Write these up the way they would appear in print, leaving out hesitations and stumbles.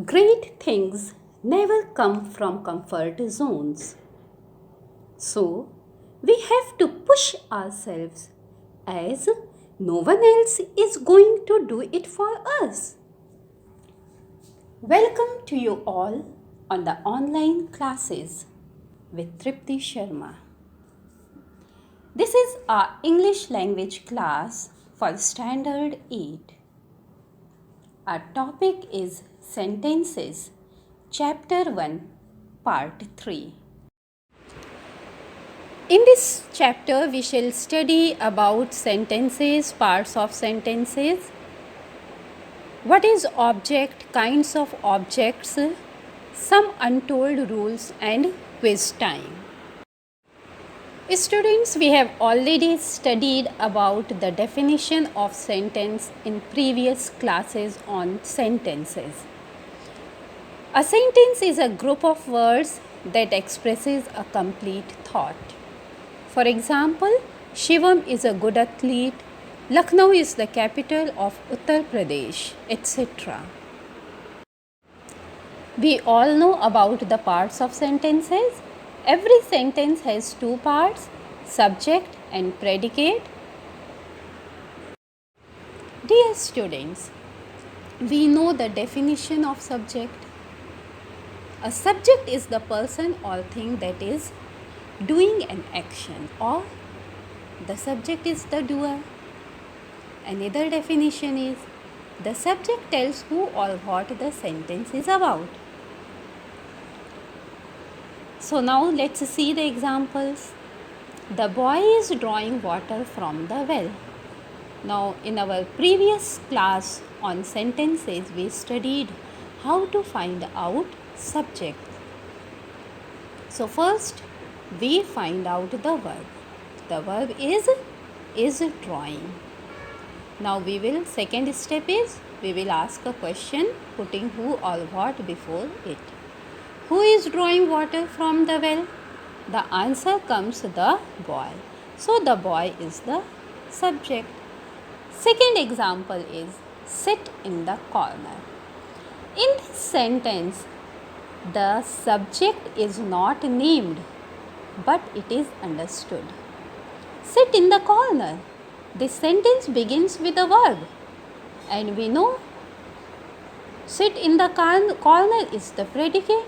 Great things never come from comfort zones. So, we have to push ourselves as no one else is going to do it for us. Welcome to you all on the online classes with Tripti Sharma. This is our English language class for Standard 8. Our topic is Sentences, Chapter 1, Part 3. In this chapter, we shall study about sentences, parts of sentences, what is object, kinds of objects, some untold rules and quiz time. Students, we have already studied about the definition of sentence in previous classes on sentences. A sentence is a group of words that expresses a complete thought. For example, Shivam is a good athlete, Lucknow is the capital of Uttar Pradesh, etc. We all know about the parts of sentences. Every sentence has two parts, subject and predicate. Dear students, we know the definition of subject. A subject is the person or thing that is doing an action, or the subject is the doer. Another definition is the subject tells who or what the sentence is about. So now let's see the examples. The boy is drawing water from the well. Now in our previous class on sentences, we studied how to find out subject. So first we find out the verb. The verb is drawing. Now second step is we will ask a question putting who or what before it. Who is drawing water from the well? The answer comes the boy. So the boy is the subject. Second example is sit in the corner. In this sentence, the subject is not named, but it is understood. Sit in the corner. This sentence begins with a verb, and we know sit in the corner is the predicate.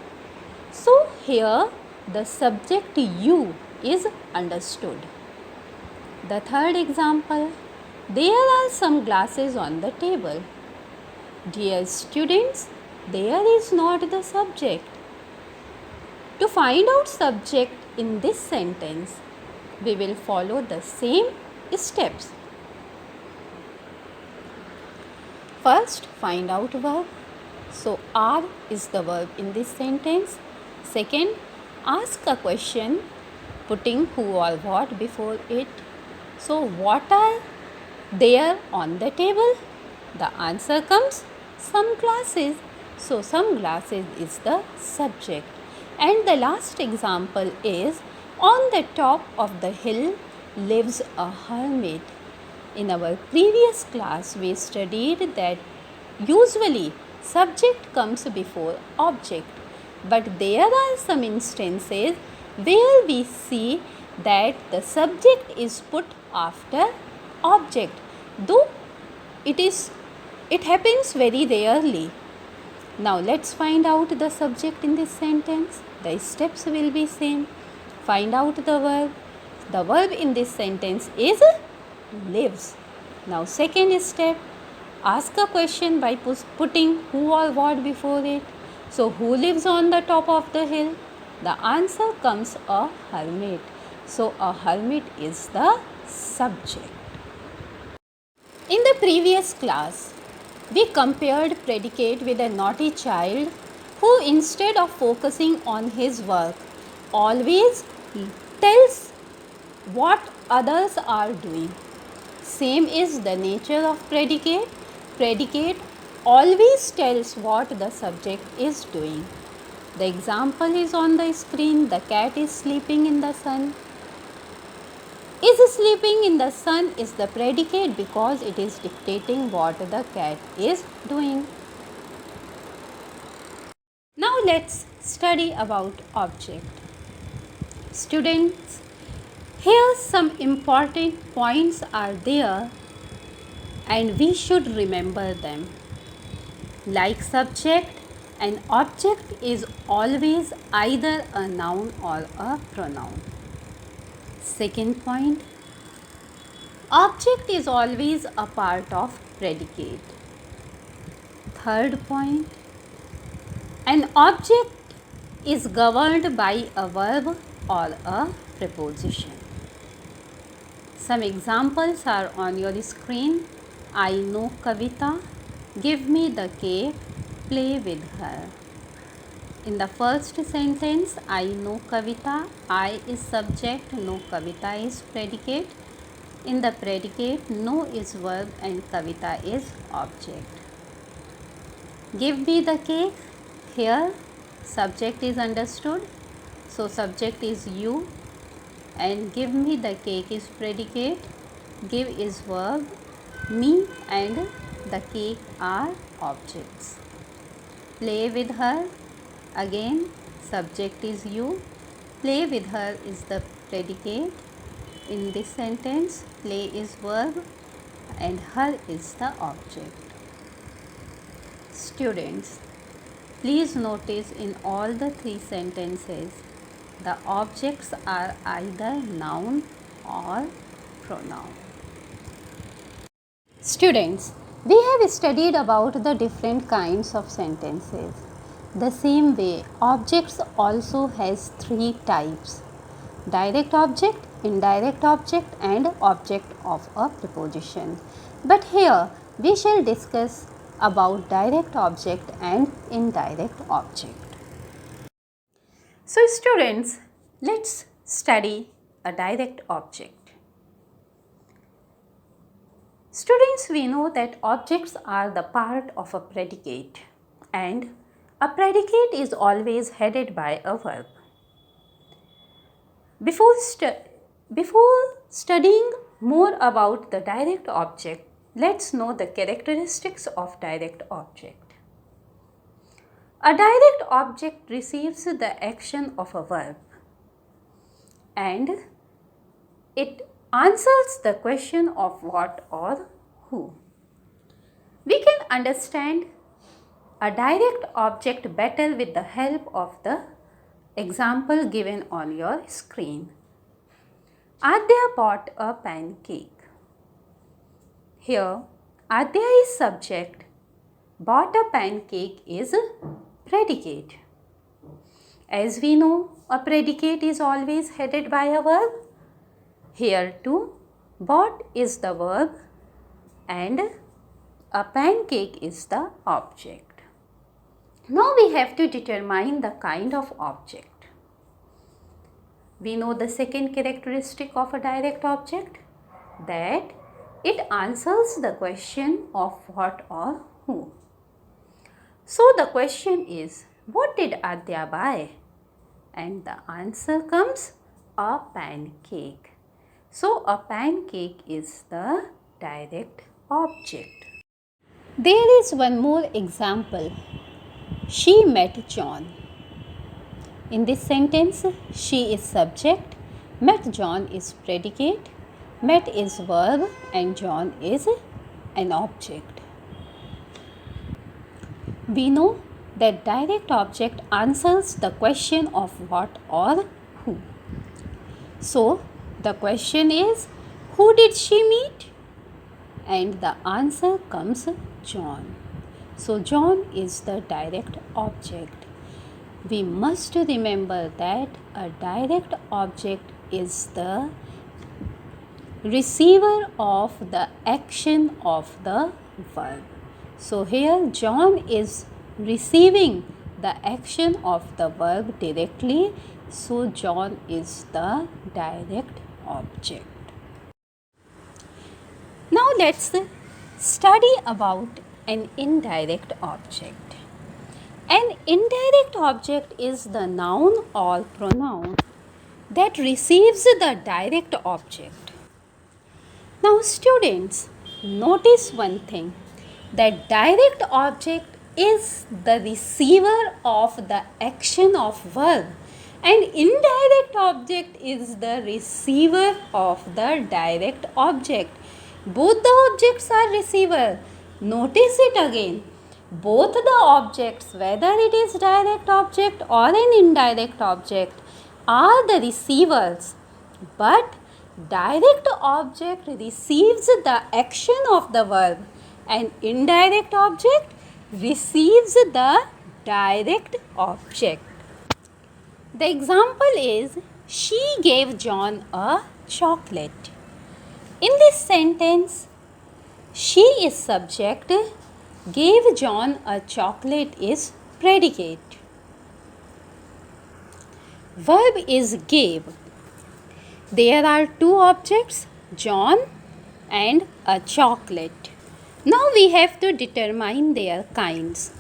So here the subject you is understood. The third example, there are some glasses on the table. Dear students, there is not the subject. To find out subject in this sentence, we will follow the same steps. First, find out verb. So are is the verb in this sentence. Second, ask a question putting who or what before it. So what are there on the table? The answer comes some glasses. So some glasses is the subject. And the last example is on the top of the hill lives a hermit. In our previous class, we studied that usually subject comes before object, but there are some instances where we see that the subject is put after object, though it happens very rarely. Now let's find out the subject in this sentence. The steps will be same. Find out the verb. The verb in this sentence is lives. Now second step, ask a question by putting who or what before it. So who lives on the top of the hill? The answer comes a hermit. So a hermit is the subject. In the previous class, we compared predicate with a naughty child who, instead of focusing on his work, always tells what others are doing. Same is the nature of predicate. Predicate always tells what the subject is doing. The example is on the screen. The cat is sleeping in the sun. Is sleeping in the sun is the predicate because it is dictating what the cat is doing. let's study about object. Students, here some important points are there and we should remember them. Like subject, an object is always either a noun or a pronoun. Second point, object is always a part of predicate. Third point, an object is governed by a verb or a preposition. Some examples are on your screen. I know Kavita. Give me the cake. Play with her. In the first sentence, I know Kavita. I is subject, know Kavita is predicate. In the predicate, know is verb and Kavita is object. Give me the cake. Here, subject is understood. So, subject is you and give me the cake is predicate. Give is verb. Me and the cake are objects. Play with her. Again, subject is you. Play with her is the predicate. In this sentence, play is verb and her is the object. Students, please notice in all the three sentences, the objects are either noun or pronoun. Students, we have studied about the different kinds of sentences. The same way, objects also has three types: direct object, indirect object and object of a preposition. But here we shall discuss about direct object and indirect object. So students, let's study a direct object. Students, we know that objects are the part of a predicate and a predicate is always headed by a verb. Before studying more about the direct object, let's know the characteristics of direct object. A direct object receives the action of a verb and it answers the question of what or who. We can understand a direct object better with the help of the example given on your screen. Adya bought a pancake. Here, Adya is subject, bought a pancake is predicate. As we know, a predicate is always headed by a verb. Here too, bought is the verb and a pancake is the object. Now we have to determine the kind of object. We know the second characteristic of a direct object, that it answers the question of what or who. So the question is, what did Adya buy? And the answer comes, a pancake. So a pancake is the direct object. There is one more example. She met John. In this sentence, she is subject, met John is predicate, met is verb and John is an object. We know that direct object answers the question of what or who. So, the question is, who did she meet? And the answer comes John. So, John is the direct object. We must remember that a direct object is the receiver of the action of the verb. So, here John is receiving the action of the verb directly. So, John is the direct object. Now, let's study about an indirect object. An indirect object is the noun or pronoun that receives the direct object. Now, students, notice one thing, that direct object is the receiver of the action of verb and indirect object is the receiver of the direct object. Both the objects are receiver. Notice it again. Both the objects, whether it is direct object or an indirect object, are the receivers. But direct object receives the action of the verb and indirect object receives the direct object. The example is, she gave John a chocolate. In this sentence, she is subject, gave John a chocolate is predicate. Verb is gave. There are two objects, John and a chocolate. Now we have to determine their kinds.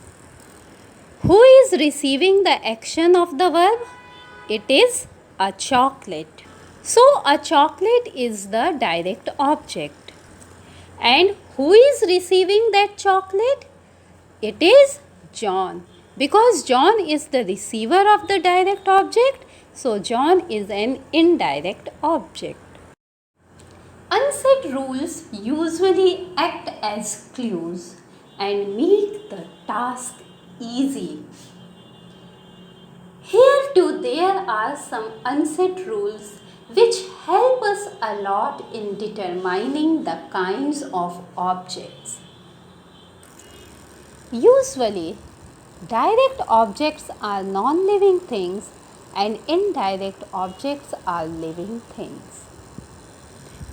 Who is receiving the action of the verb? It is a chocolate. So a chocolate is the direct object. And who is receiving that chocolate? It is John. Because John is the receiver of the direct object, so John is an indirect object. Unsaid rules usually act as clues and make the task easy. Here too there are some unsaid rules which help us a lot in determining the kinds of objects. Usually, direct objects are non-living things and indirect objects are living things.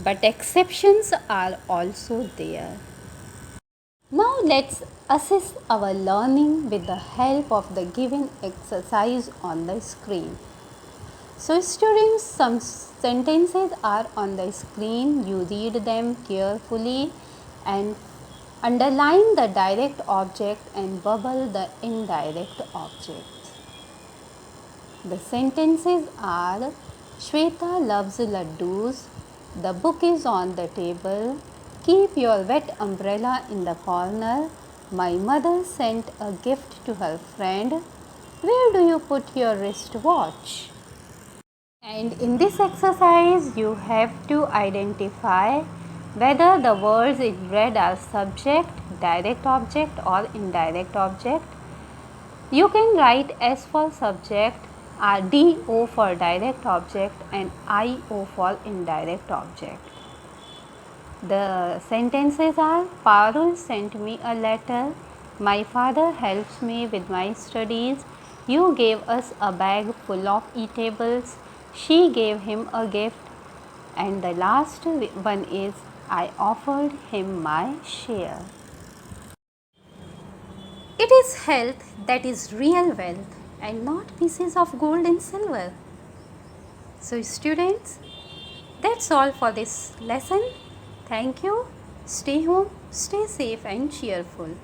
But exceptions are also there. Now let's assess our learning with the help of the given exercise on the screen. So students, some sentences are on the screen. You read them carefully and underline the direct object and bubble the indirect objects. The sentences are, Shweta loves laddus. The book is on the table. Keep your wet umbrella in the corner. My mother sent a gift to her friend. Where do you put your wristwatch? And in this exercise, you have to identify whether the words in red are subject, direct object or indirect object. You can write S for subject, DO for direct object and IO for indirect object. The sentences are, Parul sent me a letter. My father helps me with my studies. You gave us a bag full of eatables. She gave him a gift. And the last one is, I offered him my share. It is health that is real wealth and not pieces of gold and silver. So students, that's all for this lesson. Thank you. Stay home, stay safe and cheerful.